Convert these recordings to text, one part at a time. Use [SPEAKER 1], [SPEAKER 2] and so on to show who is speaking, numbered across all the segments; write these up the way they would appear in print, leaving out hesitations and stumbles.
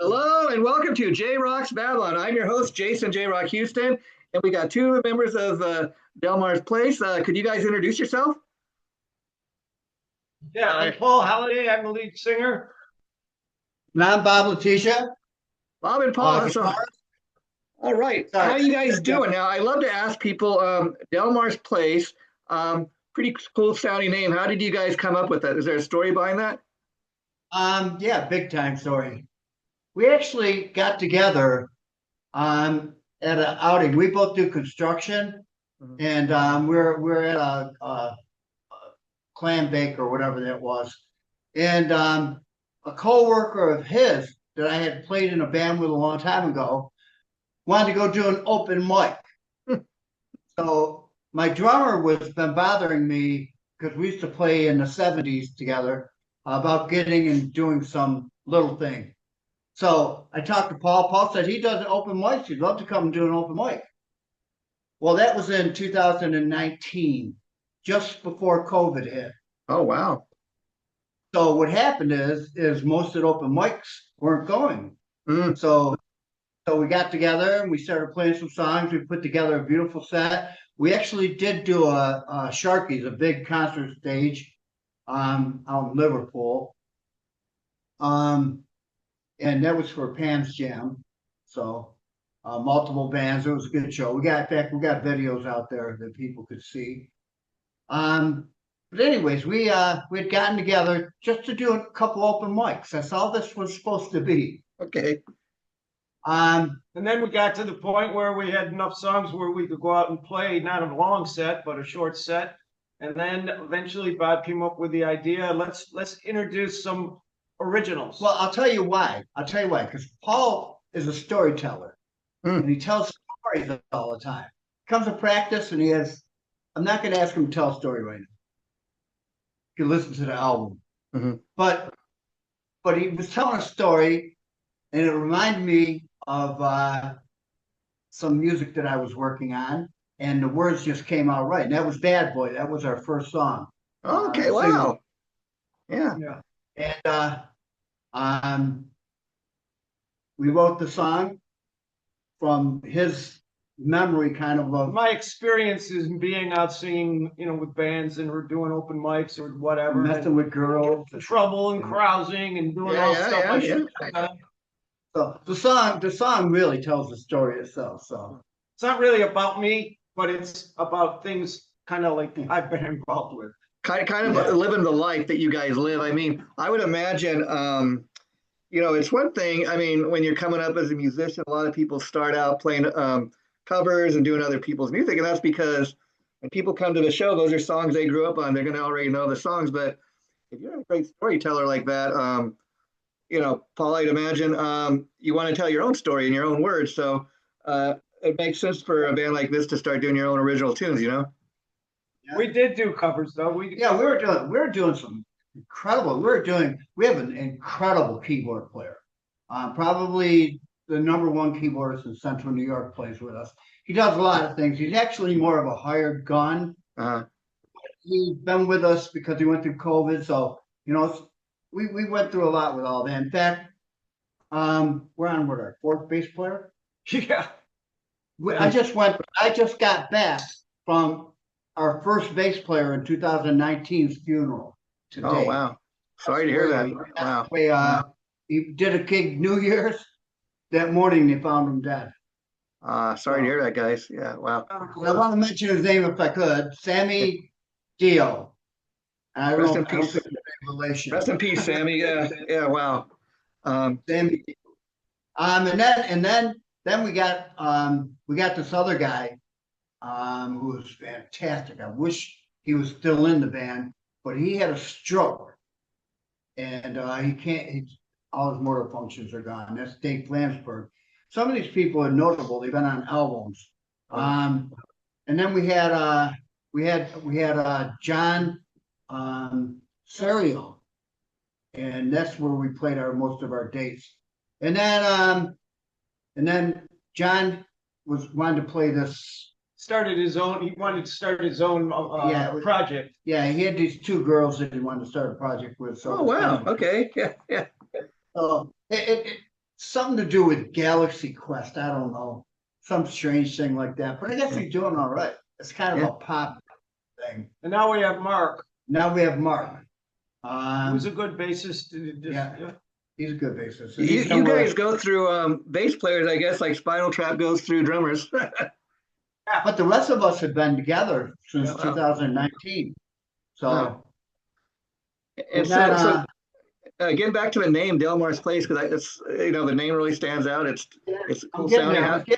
[SPEAKER 1] Hello and welcome to JRock's Babylon. I'm your host, Jason JRock Houston, and we got two members of Delmar's Place. Could you guys introduce yourself?
[SPEAKER 2] Yeah, I'm Paul Halliday. I'm the lead singer.
[SPEAKER 3] And I'm Bob Letizia.
[SPEAKER 1] Bob and Paul.
[SPEAKER 3] Guitarist.
[SPEAKER 1] All right.
[SPEAKER 3] Sorry.
[SPEAKER 1] How you guys doing? Now, I love to ask people, Delmar's Place, pretty cool sounding name. How did you guys come up with that? Is there a story behind that?
[SPEAKER 3] Yeah, big time story. We actually got together at an outing. We both do construction, and we're at a clam bake or whatever that was. And a co-worker of his that I had played in a band with a long time ago wanted to go do an open mic. So my drummer was been bothering me because we used to play in the 70s together about getting and doing some little thing. So I talked to Paul. Paul said he does an open mic. He'd love to come and do an open mic. Well, that was in 2019, just before COVID hit.
[SPEAKER 1] Oh, wow.
[SPEAKER 3] So what happened is most of the open mics weren't going. So we got together and we started playing some songs. We put together a beautiful set. We actually did do a Sharky's, a big concert stage out in Liverpool. And that was for Pam's Jam. So multiple bands. It was a good show. In fact, we got videos out there that people could see. But anyways, we had gotten together just to do a couple open mics. That's all this was supposed to be.
[SPEAKER 1] Okay.
[SPEAKER 2] And then we got to the point where we had enough songs where we could go out and play, not a long set, but a short set. And then eventually Bob came up with the idea, let's introduce some originals.
[SPEAKER 3] Well, I'll tell you why. Because Paul is a storyteller. And he tells stories all the time. Comes to practice and I'm not going to ask him to tell a story right now. You can listen to the album. But he was telling a story and it reminded me of some music that I was working on, and the words just came out right. And that was Bad Boy. That was our first song.
[SPEAKER 1] Okay, wow. Yeah.
[SPEAKER 3] And we wrote the song from his memory, kind of
[SPEAKER 2] my experiences in being out singing, with bands and we're doing open mics or whatever,
[SPEAKER 3] messing with girls,
[SPEAKER 2] trouble and carousing and doing all stuff I shouldn't have done.
[SPEAKER 3] So the song really tells the story itself. So
[SPEAKER 2] it's not really about me, but it's about things kind of like I've been involved with.
[SPEAKER 1] Kind of living the life that you guys live. I mean, I would imagine, it's one thing. I mean, when you're coming up as a musician, a lot of people start out playing covers and doing other people's music, and that's because when people come to the show, those are songs they grew up on. They're going to already know the songs. But if you're a great storyteller like that, Paul, I'd imagine you want to tell your own story in your own words. So it makes sense for a band like this to start doing your own original tunes,
[SPEAKER 2] Yeah. We did do covers though.
[SPEAKER 3] We were doing some incredible. We have an incredible keyboard player. Probably the number one keyboardist in Central New York plays with us. He does a lot of things. He's actually more of a hired gun. He's been with us because he went through COVID. So, we went through a lot with all that. In fact, we're on with our fourth bass player.
[SPEAKER 2] Yeah.
[SPEAKER 3] I just got back from our first bass player in 2019's funeral today.
[SPEAKER 1] Oh, wow. Sorry to hear that. Wow.
[SPEAKER 3] He did a gig New Year's. That morning they found him dead.
[SPEAKER 1] Sorry to hear that, guys. Yeah, wow.
[SPEAKER 3] I want to mention his name if I could. Sammy Dio.
[SPEAKER 1] Rest in peace. Rest in peace, Sammy. Yeah, wow.
[SPEAKER 3] Sammy. And then we got this other guy who was fantastic. I wish he was still in the band, but he had a stroke, and he can't. All his motor functions are gone. That's Dave Flansburgh. Some of these people are notable. They've been on albums. And then we had John Serio, and that's where we played most of our dates. And then John wanted to play this.
[SPEAKER 2] He wanted to start his own project.
[SPEAKER 3] Yeah, he had these two girls that he wanted to start a project with. So
[SPEAKER 1] wow. Okay. Yeah.
[SPEAKER 3] So something to do with Galaxy Quest. I don't know. Some strange thing like that. But I guess he's doing all right. It's kind of a pop thing.
[SPEAKER 2] And now we have Mark.
[SPEAKER 3] Now we have Mark.
[SPEAKER 2] Who's a good bassist.
[SPEAKER 3] Yeah. He's a good bassist. So
[SPEAKER 1] you guys go through bass players, I guess, like Spinal Trap goes through drummers.
[SPEAKER 3] Yeah, but the rest of us have been together since 2019. So,
[SPEAKER 1] and so getting back to the name Delmar's Place, because it's the name really stands out. It's cool sounding.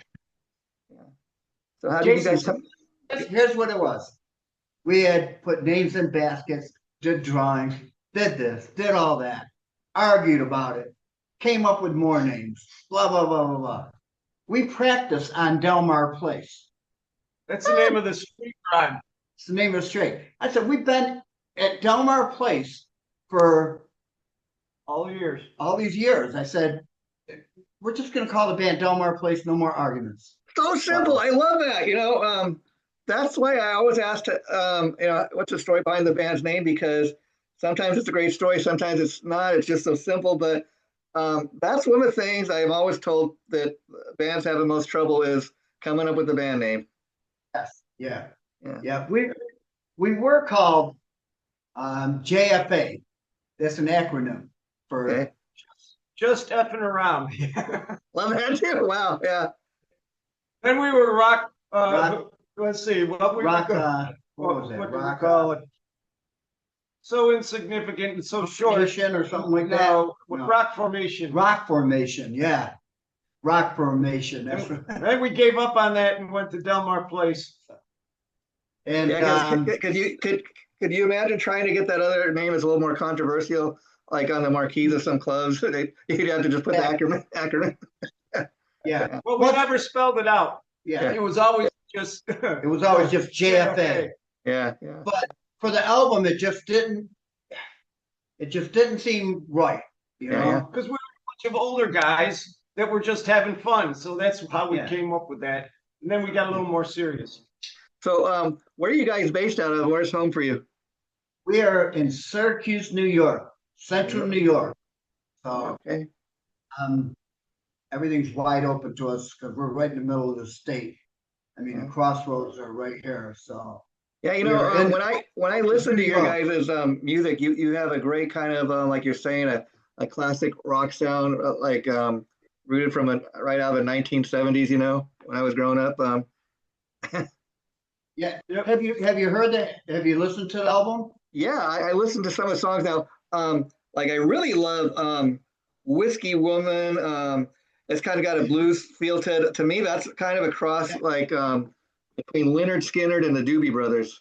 [SPEAKER 1] So how did you guys come?
[SPEAKER 3] Here's what it was. We had put names in baskets, did drawings, did this, did all that, argued about it, came up with more names, blah blah blah blah blah. We practiced on Delmar Place.
[SPEAKER 2] That's the name of the street rhyme.
[SPEAKER 3] It's the name of the street. I said, we've been at Delmar Place for
[SPEAKER 2] all
[SPEAKER 3] these years. I said, we're just going to call the band Delmar Place, no more arguments.
[SPEAKER 1] So simple. I love that. That's why I always ask what's the story behind the band's name, because sometimes it's a great story, sometimes it's not. It's just so simple. But that's one of the things I've always told that bands have the most trouble is coming up with the band name.
[SPEAKER 3] Yes. Yeah. We were called JFA. That's an acronym for
[SPEAKER 2] just effing around.
[SPEAKER 1] Love that too. Wow. Yeah.
[SPEAKER 2] Then we were rock. Let's see. What we
[SPEAKER 3] rock?
[SPEAKER 2] What was that? What rock? Call it? So insignificant and so short.
[SPEAKER 3] Or something like that.
[SPEAKER 2] No. Rock formation.
[SPEAKER 3] Rock formation. Yeah. Rock formation. That's right.
[SPEAKER 2] Then we gave up on that and went to Delmar Place.
[SPEAKER 3] And
[SPEAKER 1] could you imagine trying to get that other name as a little more controversial, like on the marquees of some clubs? You'd have to just put the acronym.
[SPEAKER 3] Yeah.
[SPEAKER 2] Well, we never spelled it out.
[SPEAKER 3] Yeah.
[SPEAKER 2] It was always just
[SPEAKER 3] JFA.
[SPEAKER 1] Yeah.
[SPEAKER 3] But for the album, it just didn't seem right.
[SPEAKER 2] Because we were a bunch of older guys that were just having fun. So that's how we came up with that. And then we got a little more serious.
[SPEAKER 1] So where are you guys based out of? Where's home for you?
[SPEAKER 3] We are in Syracuse, New York, central New York. So everything's wide open to us because we're right in the middle of the state. I mean, the crossroads are right here. So
[SPEAKER 1] when I listen to your guys' music, you have a great kind of like you're saying a classic rock sound, like rooted from right out of the 1970s. When I was growing up.
[SPEAKER 3] Yeah. Yep. Have you heard that? Have you listened to the album?
[SPEAKER 1] Yeah, I listened to some of the songs now. Like I really love Whiskey Woman. It's kind of got a blues feel to it. To me, that's kind of a cross like between Lynyrd Skynyrd and the Doobie Brothers.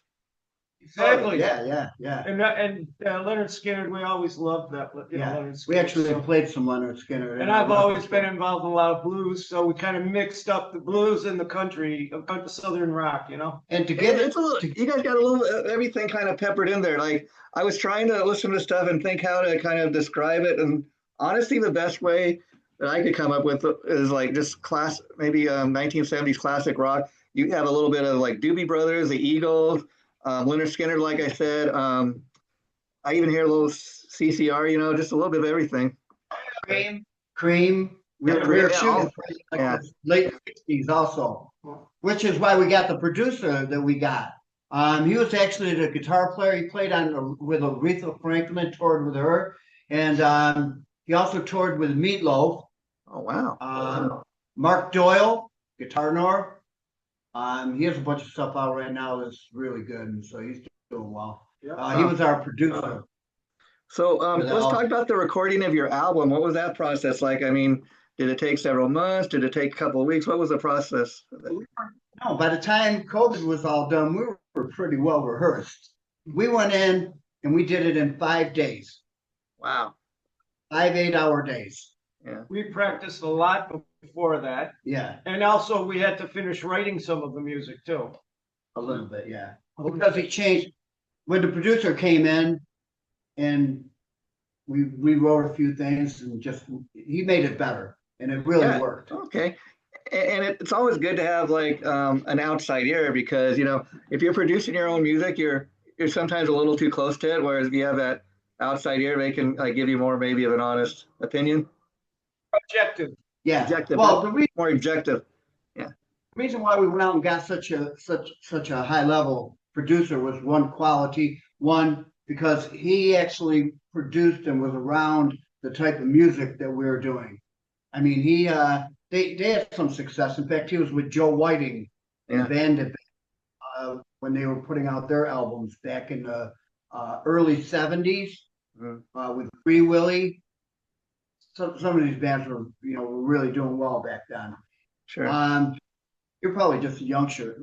[SPEAKER 2] Exactly.
[SPEAKER 3] Yeah.
[SPEAKER 2] And Lynyrd Skynyrd, we always loved that. Lynyrd Skynyrd,
[SPEAKER 3] we actually played some Lynyrd Skynyrd.
[SPEAKER 2] And I've always been involved in a lot of blues, so we kind of mixed up the blues and the country, the southern rock, And
[SPEAKER 1] together, you guys got a little everything kind of peppered in there. Like I was trying to listen to stuff and think how to kind of describe it, and honestly, the best way that I could come up with is like just maybe 1970s classic rock. You have a little bit of like Doobie Brothers, the Eagles. Lynyrd Skynyrd, like I said, I even hear a little CCR, just a little bit of everything.
[SPEAKER 3] Cream. We were shooting late 60s also, which is why we got the producer that we got. He was actually the guitar player. He played with Aretha Franklin, toured with her, and he also toured with Meatloaf.
[SPEAKER 1] Oh wow!
[SPEAKER 3] Mark Doyle, guitar nor. He has a bunch of stuff out right now that's really good, and so he's doing well. He was our producer.
[SPEAKER 1] So let's talk about the recording of your album. What was that process like? I mean, did it take several months? Did it take a couple of weeks? What was the process?
[SPEAKER 3] No, by the time COVID was all done, we were pretty well rehearsed. We went in and we did it in 5 days.
[SPEAKER 1] Wow.
[SPEAKER 3] 5 8-hour days.
[SPEAKER 1] Yeah.
[SPEAKER 2] We practiced a lot before that.
[SPEAKER 3] Yeah.
[SPEAKER 2] And also we had to finish writing some of the music too.
[SPEAKER 3] A little bit, yeah. Because he changed when the producer came in and we wrote a few things and he made it better and it really worked.
[SPEAKER 1] Okay. And it's always good to have like an outside ear because, if you're producing your own music, you're sometimes a little too close to it. Whereas if you have that outside ear, they can like give you more maybe of an honest opinion.
[SPEAKER 2] Objective.
[SPEAKER 3] Yeah.
[SPEAKER 1] Objective.
[SPEAKER 3] Well, the
[SPEAKER 1] More objective.
[SPEAKER 3] reason why we went out and got such a high level producer was one quality, one because he actually produced and was around the type of music that we were doing. I mean, they had some success. In fact, he was with Joe Whiting and
[SPEAKER 1] Yeah.
[SPEAKER 3] the band when they were putting out their albums back in the early '70s with Free Willy. Some of these bands were really doing well back then.
[SPEAKER 1] Sure.
[SPEAKER 3] You're probably just a youngster.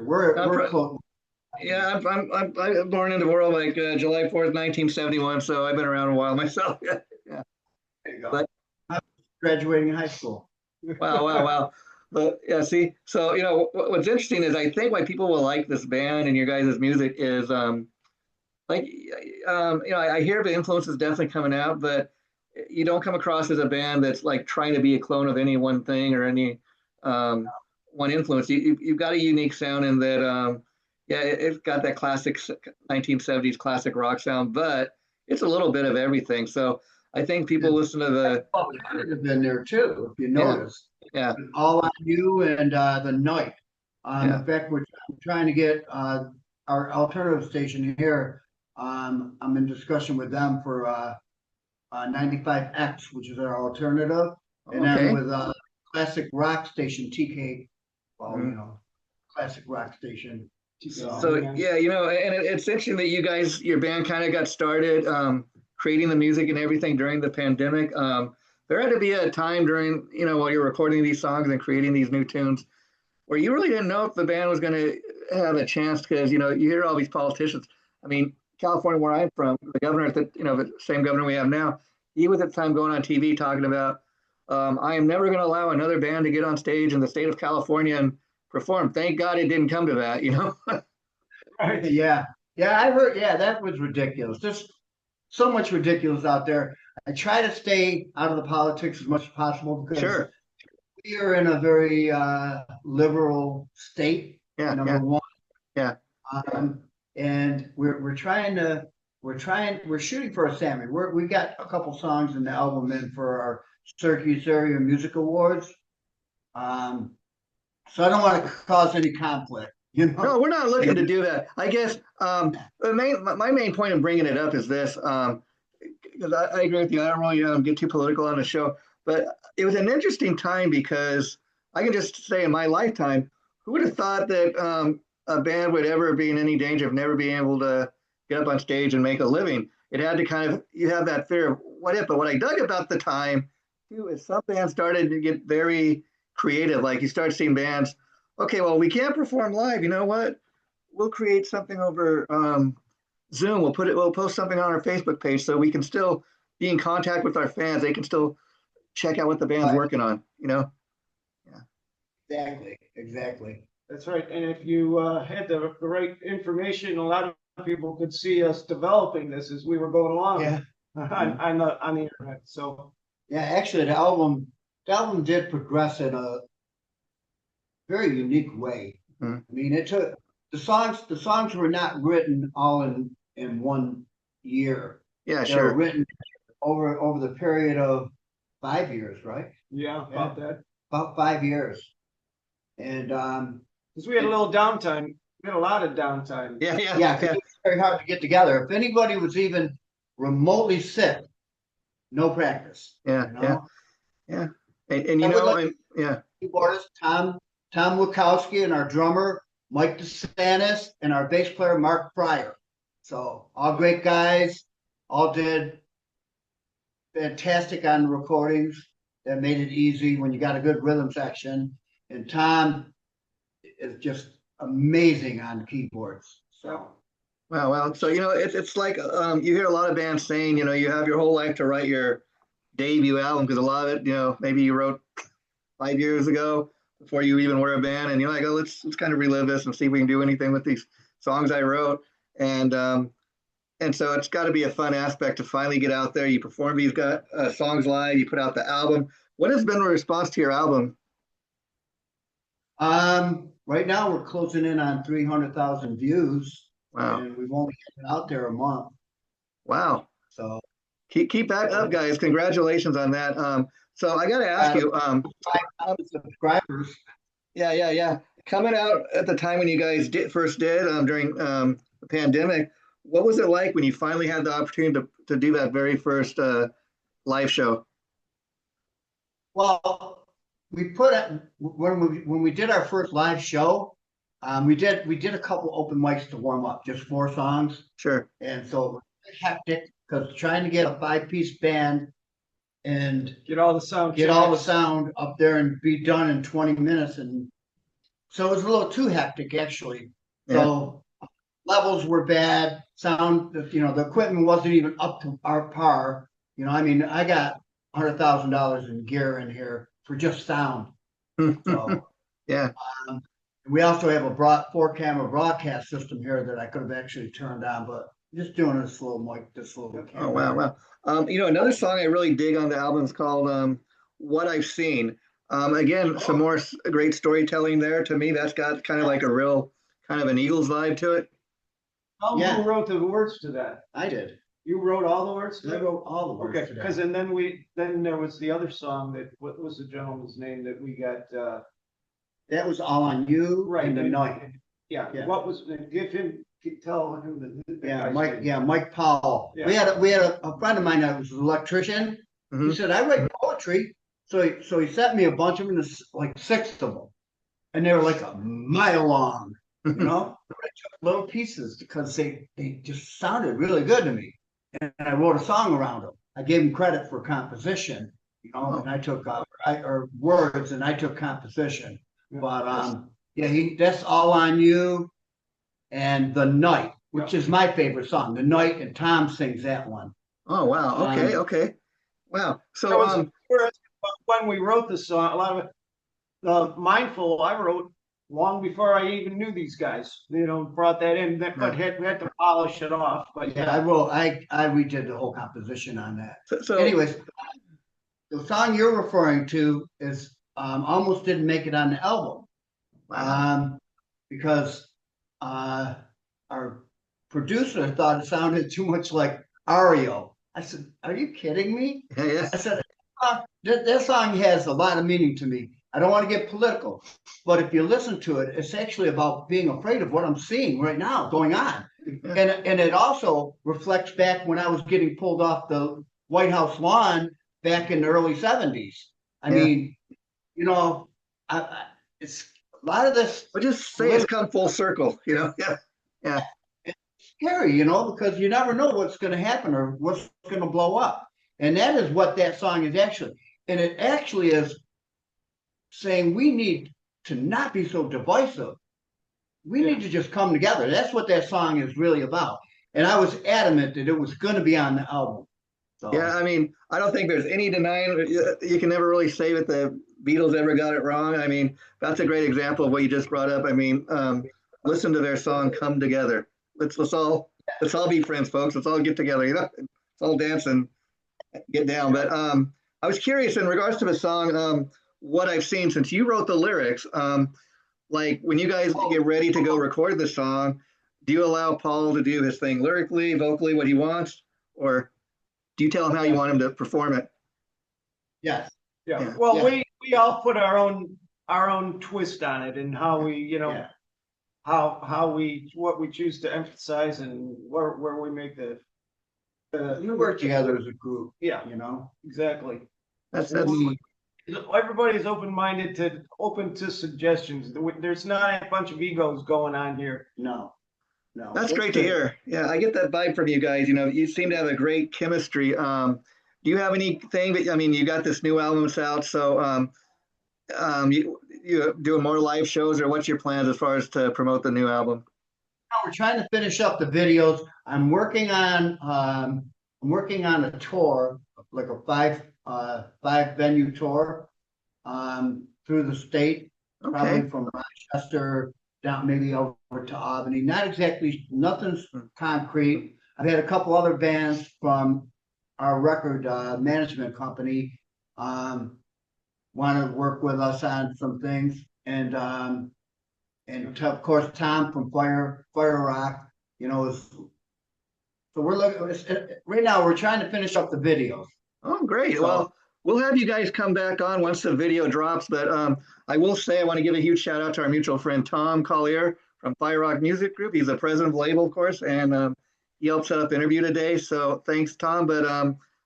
[SPEAKER 3] We're close.
[SPEAKER 1] Yeah, I'm born into the world like July 4th, 1971. So I've been around a while myself. Yeah.
[SPEAKER 3] There you go.
[SPEAKER 1] But
[SPEAKER 3] I'm graduating high school.
[SPEAKER 1] wow. But yeah, see, so what's interesting is I think why people will like this band and your guys' music is I hear the influence is definitely coming out, but you don't come across as a band that's like trying to be a clone of any one thing or any one influence. You've got a unique sound in that it's got that classic 1970s classic rock sound, but it's a little bit of everything. So I think people listen to the
[SPEAKER 3] have been there too, if you notice.
[SPEAKER 1] Yeah.
[SPEAKER 3] All on You and the Night. In fact, we're trying to get our alternative station here. I'm in discussion with them for 95X, which is our alternative, and then with classic rock station TK. Well, classic rock station.
[SPEAKER 1] So yeah, and it's interesting that your band kind of got started creating the music and everything during the pandemic. There had to be a time during, while you're recording these songs and creating these new tunes where you really didn't know if the band was going to have a chance because, you hear all these politicians. I mean, California, where I'm from, the governor, the same governor we have now, he was at the time going on TV talking about, I am never going to allow another band to get on stage in the state of California and perform. Thank God it didn't come to that,
[SPEAKER 3] Right. Yeah. I heard. Yeah, that was ridiculous. There's so much ridiculous out there. I try to stay out of the politics as much as possible because we are in a very liberal state. Number one.
[SPEAKER 1] Yeah.
[SPEAKER 3] And we're shooting for a Sammy. We got a couple songs in the album in for our Syracuse Area Music Awards. So I don't want to cause any conflict.
[SPEAKER 1] No, we're not looking to do that. I guess my main point in bringing it up is this, because I agree with you. I don't really get too political on the show, but it was an interesting time because I can just say in my lifetime, who would have thought that a band would ever be in any danger of never being able to get up on stage and make a living? It had to you have that fear of what if. But what I dug about the time too is some bands started to get very creative. Like you start seeing bands, okay, well, we can't perform live. You know what? We'll create something over Zoom. We'll post something on our Facebook page so we can still be in contact with our fans. They can still check out what the band's working on, Yeah.
[SPEAKER 3] Exactly.
[SPEAKER 2] That's right. And if you had the right information, a lot of people could see us developing this as we were going along on the internet. So
[SPEAKER 3] yeah, actually the album did progress in a very unique way. I mean, it took the songs were not written all in 1 year.
[SPEAKER 1] Yeah,
[SPEAKER 3] they were written over the period of 5 years, right?
[SPEAKER 2] Yeah, about that.
[SPEAKER 3] About 5 years. And
[SPEAKER 2] because we had a little downtime. We had a lot of downtime.
[SPEAKER 3] Yeah. It was very hard to get together. If anybody was even remotely sick, no practice.
[SPEAKER 1] Yeah. And
[SPEAKER 3] keyboardist Tom Lukowski and our drummer Mike DeSantis and our bass player Mark Pryor. So all great guys, all did fantastic on the recordings. That made it easy when you got a good rhythm section. And Tom is just amazing on keyboards. So
[SPEAKER 1] wow. So it's like you hear a lot of bands saying, you have your whole life to write your debut album because a lot of it, maybe you wrote 5 years ago before you even were a band, and you're like, oh, let's kind of relive this and see if we can do anything with these songs I wrote. And so it's got to be a fun aspect to finally get out there. You perform these songs live. You put out the album. What has been the response to your album?
[SPEAKER 3] Right now we're closing in on 300,000 views.
[SPEAKER 1] Wow.
[SPEAKER 3] And we've only been out there a month.
[SPEAKER 1] Wow.
[SPEAKER 3] So
[SPEAKER 1] keep that up, guys. Congratulations on that. So I got to ask you,
[SPEAKER 3] 5,000 subscribers.
[SPEAKER 1] yeah. Coming out at the time when you guys first did during the pandemic, what was it like when you finally had the opportunity to do that very first live show?
[SPEAKER 3] Well, we put it when we did our first live show. We did a couple open mics to warm up, just 4 songs,
[SPEAKER 1] Sure.
[SPEAKER 3] and so it was hectic because trying to get a 5-piece band and
[SPEAKER 2] Get all the sound.
[SPEAKER 3] get all the
[SPEAKER 2] checks.
[SPEAKER 3] sound up there and be done in 20 minutes, and so it was a little too hectic actually. So levels were bad. Sound, the equipment wasn't even up to our par. I mean, I got $100,000 in gear in here for just sound. So
[SPEAKER 1] Yeah.
[SPEAKER 3] we also have a 4-camera broadcast system here that I could have actually turned on, but just doing this little mic, this little camera.
[SPEAKER 1] Oh wow. Another song I really dig on the album is called "What I've Seen." Again, some more great storytelling there. To me, that's got kind of like a real kind of an Eagles vibe to it.
[SPEAKER 2] Who wrote the words to that?
[SPEAKER 3] I did.
[SPEAKER 2] You wrote all the words to
[SPEAKER 3] I
[SPEAKER 2] that?
[SPEAKER 3] wrote all the words.
[SPEAKER 2] Okay,
[SPEAKER 3] to that.
[SPEAKER 2] because then there was the other song that, what was the gentleman's name that we got?
[SPEAKER 3] That was All on You,
[SPEAKER 2] Right,
[SPEAKER 3] and The
[SPEAKER 2] and-
[SPEAKER 3] Night.
[SPEAKER 2] Yeah, what was, tell him the
[SPEAKER 3] Yeah,
[SPEAKER 2] guy's name.
[SPEAKER 3] Mike Powell.
[SPEAKER 2] Yeah.
[SPEAKER 3] We had a friend of mine that was an electrician.
[SPEAKER 1] Mhm.
[SPEAKER 3] He said, I write poetry. So he sent me a bunch of them, like 6 of them. And they were like a mile long, But I took little pieces because they just sounded really good to me. And I wrote a song around them. I gave him credit for composition, and I took or words and I took composition. But that's All on You and The Night, which is my favorite song. The Night, and Tom sings that one.
[SPEAKER 1] Oh wow. Okay. Wow. So
[SPEAKER 2] That was when we wrote the song. A lot of it, Mindful, I wrote long before I even knew these guys. Brought that in, but we had to polish it off. But
[SPEAKER 3] yeah, I wrote. I redid the whole composition on that.
[SPEAKER 1] so
[SPEAKER 3] Anyways, the song you're referring to is almost didn't make it on the album.
[SPEAKER 1] wow.
[SPEAKER 3] Because our producer thought it sounded too much like Ario. I said, "Are you kidding me?"
[SPEAKER 1] Yeah.
[SPEAKER 3] I said, that song has a lot of meaning to me. I don't want to get political, but if you listen to it, it's actually about being afraid of what I'm seeing right now going on. And it also reflects back when I was getting pulled off the White House lawn back in the early 70s. I mean, it's a lot of this.
[SPEAKER 1] But just say it's come full circle, Yeah.
[SPEAKER 3] It's scary, because you never know what's going to happen or what's going to blow up. And that is what that song is actually. And it actually is saying we need to not be so divisive. We need to just come together. That's what that song is really about. And I was adamant that it was going to be on the album. So.
[SPEAKER 1] Yeah, I mean, I don't think there's any denying. You can never really say that the Beatles ever got it wrong. I mean, that's a great example of what you just brought up. I mean, listen to their song "Come Together." Let's all be friends, folks. Let's all get together. Let's all dance and get down. But I was curious in regards to the song, "What I've Seen." Since you wrote the lyrics, like when you guys get ready to go record the song, do you allow Paul to do his thing lyrically, vocally, what he wants, or do you tell him how you want him to perform it?
[SPEAKER 3] Yes.
[SPEAKER 2] Yeah. Well, we all put our own twist on it, and how we, what we choose to emphasize, and where we make the
[SPEAKER 3] you work together as a group.
[SPEAKER 2] Yeah. Exactly.
[SPEAKER 1] That's
[SPEAKER 2] Everybody's open to suggestions. There's not a bunch of egos going on here.
[SPEAKER 3] No.
[SPEAKER 1] That's great to hear. Yeah, I get that vibe from you guys. You seem to have a great chemistry. Do you have anything that, I mean, you got this new album out, so you doing more live shows, or what's your plans as far as to promote the new album?
[SPEAKER 3] We're trying to finish up the videos. I'm working on a tour, like a 5-venue tour, through the state, probably from Rochester down maybe over to Albany. Not exactly, nothing's concrete. I've had a couple other bands from our record management company want to work with us on some things, and of course Tom from Firerock, so we're looking right now. We're trying to finish up the videos.
[SPEAKER 1] Oh, great! Well, we'll have you guys come back on once the video drops. But I will say I want to give a huge shout out to our mutual friend Tom Collier from Firerock Music Group. He's the president of the label, of course, and he helped set up the interview today. So thanks, Tom. But I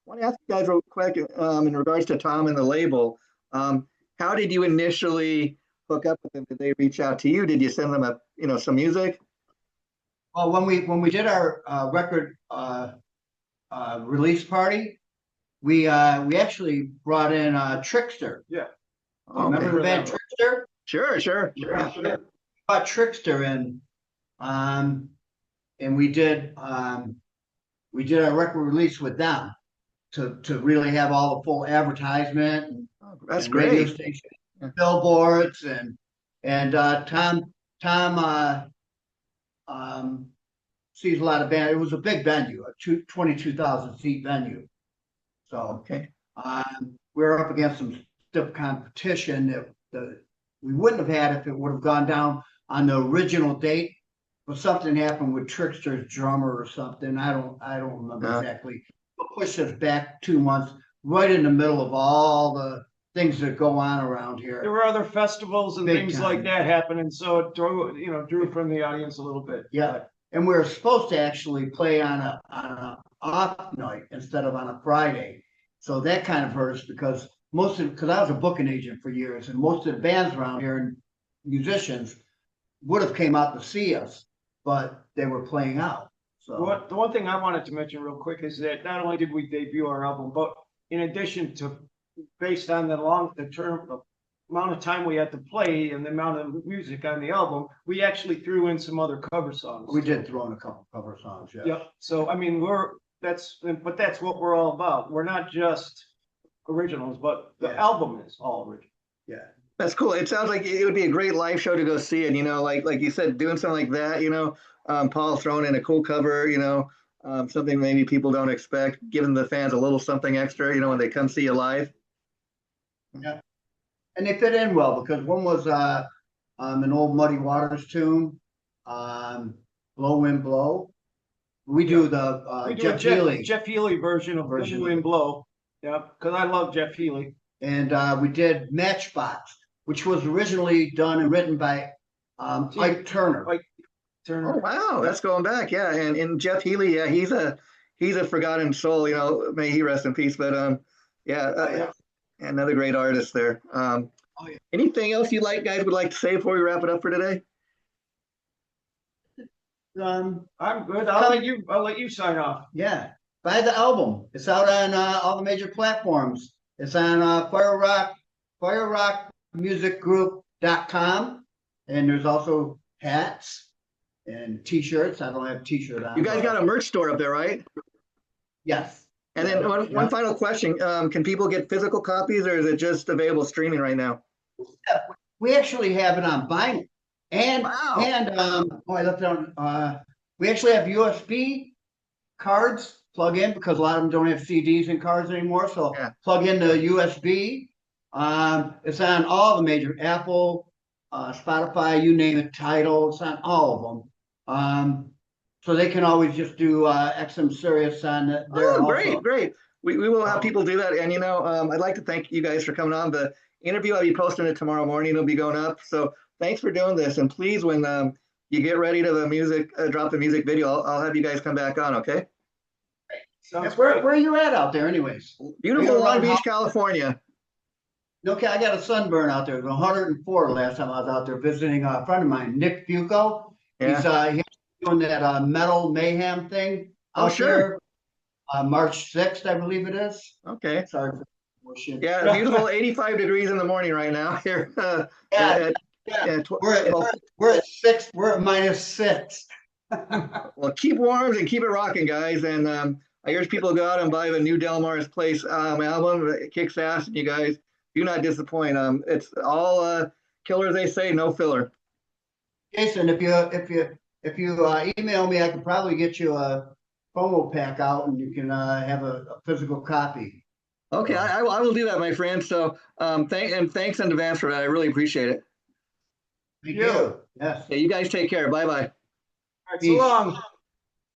[SPEAKER 1] want to ask you guys real quick in regards to Tom and the label. How did you initially hook up with them? Did they reach out to you? Did you send them some music?
[SPEAKER 3] Well, when we did our record release party, we actually brought in Trickster.
[SPEAKER 2] Yeah.
[SPEAKER 3] Remember the band Trickster?
[SPEAKER 1] Sure.
[SPEAKER 3] Yeah. Brought Trickster in, and we did our record release with them to really have all the full advertisement. And,
[SPEAKER 1] that's
[SPEAKER 3] and
[SPEAKER 1] great.
[SPEAKER 3] Radio station, billboards, and Tom sees a lot of bands. It was a big venue, a 22,000 seat venue. So
[SPEAKER 1] okay,
[SPEAKER 3] we're up against some stiff competition that we wouldn't have had if it would have gone down on the original date. But something happened with Trickster's drummer or something. I don't remember exactly. But pushed us back 2 months, right in the middle of all the things that go on around here.
[SPEAKER 2] There were other festivals and things like that happening, so it drew from the audience a little bit.
[SPEAKER 3] Yeah, and we were supposed to actually play on a off night instead of on a Friday, so that kind of hurt us because I was a booking agent for years, and most of the bands around here and musicians would have came out to see us, but they were playing out. So
[SPEAKER 2] the one thing I wanted to mention real quick is that not only did we debut our album, but in addition to, based on the amount of time we had to play and the amount of music on the album, we actually threw in some other cover songs.
[SPEAKER 3] We did throw in a couple cover songs, yeah.
[SPEAKER 2] Yep. So I mean, that's what we're all about. We're not just originals, but the album is all original.
[SPEAKER 3] Yeah.
[SPEAKER 1] That's cool. It sounds like it would be a great live show to go see, and like you said, doing something like that, Paul throwing in a cool cover, something maybe people don't expect, giving the fans a little something extra, when they come see you live.
[SPEAKER 3] Yeah, and they fit in well because one was an old Muddy Waters tune, "Blow Wind Blow." We do the
[SPEAKER 2] Jeff Healey version of "Blow Wind Blow." Yeah, because I love Jeff Healey.
[SPEAKER 3] And we did Matchbox, which was originally done and written by Ike Turner.
[SPEAKER 1] Oh wow, that's going back, yeah. And Jeff Healey, yeah, he's a forgotten soul, may he rest in peace. But another great artist there. Anything else you guys would like to say before we wrap it up for today?
[SPEAKER 2] I'm good. I'll let you sign off.
[SPEAKER 3] Yeah, buy the album. It's out on all the major platforms. It's on firerockmusicgroup.com, and there's also hats and t-shirts. I don't have a t-shirt on.
[SPEAKER 1] You guys got a merch store up there, right?
[SPEAKER 3] Yes.
[SPEAKER 1] And then one final question. Can people get physical copies, or is it just available streaming right now?
[SPEAKER 3] We actually have it on vinyl. And I left it on we actually have USB cards plug in because a lot of them don't have CDs and cards anymore. So plug in the USB. It's on all the major Apple, Spotify, you name it, Tidal. It's on all of them. So they can always just do XM Sirius on there.
[SPEAKER 1] Oh, great. We will have people do that. And, I'd like to thank you guys for coming on. The interview, I'll be posting it tomorrow morning. It'll be going up. So thanks for doing this. And please, when you get ready to drop the music video, I'll have you guys come back on, okay?
[SPEAKER 3] Where are you at out there anyways?
[SPEAKER 1] Beautiful Long Beach, California.
[SPEAKER 3] Okay, I got a sunburn out there. It was 104 last time I was out there visiting a friend of mine, Nick Fuco. Yeah. He's doing that Metal Mayhem thing out there. March 6th, I believe it is.
[SPEAKER 1] Okay.
[SPEAKER 3] Sorry for bullshit.
[SPEAKER 1] Yeah, beautiful 85 degrees in the morning right now here.
[SPEAKER 3] We're at 6. We're at -6.
[SPEAKER 1] Well, keep warm and keep it rocking, guys. And I urge people to go out and buy the new Delmar Place album. It kicks ass, and you guys do not disappoint. It's all killer, they say, no filler.
[SPEAKER 3] Jason, if you email me, I can probably get you a promo pack out, and you can have a physical copy.
[SPEAKER 1] Okay, I will do that, my friend. So thanks in advance for that. I really appreciate it.
[SPEAKER 3] Thank you. Yes.
[SPEAKER 1] Okay, you guys take care. Bye-bye.
[SPEAKER 2] All right, so long.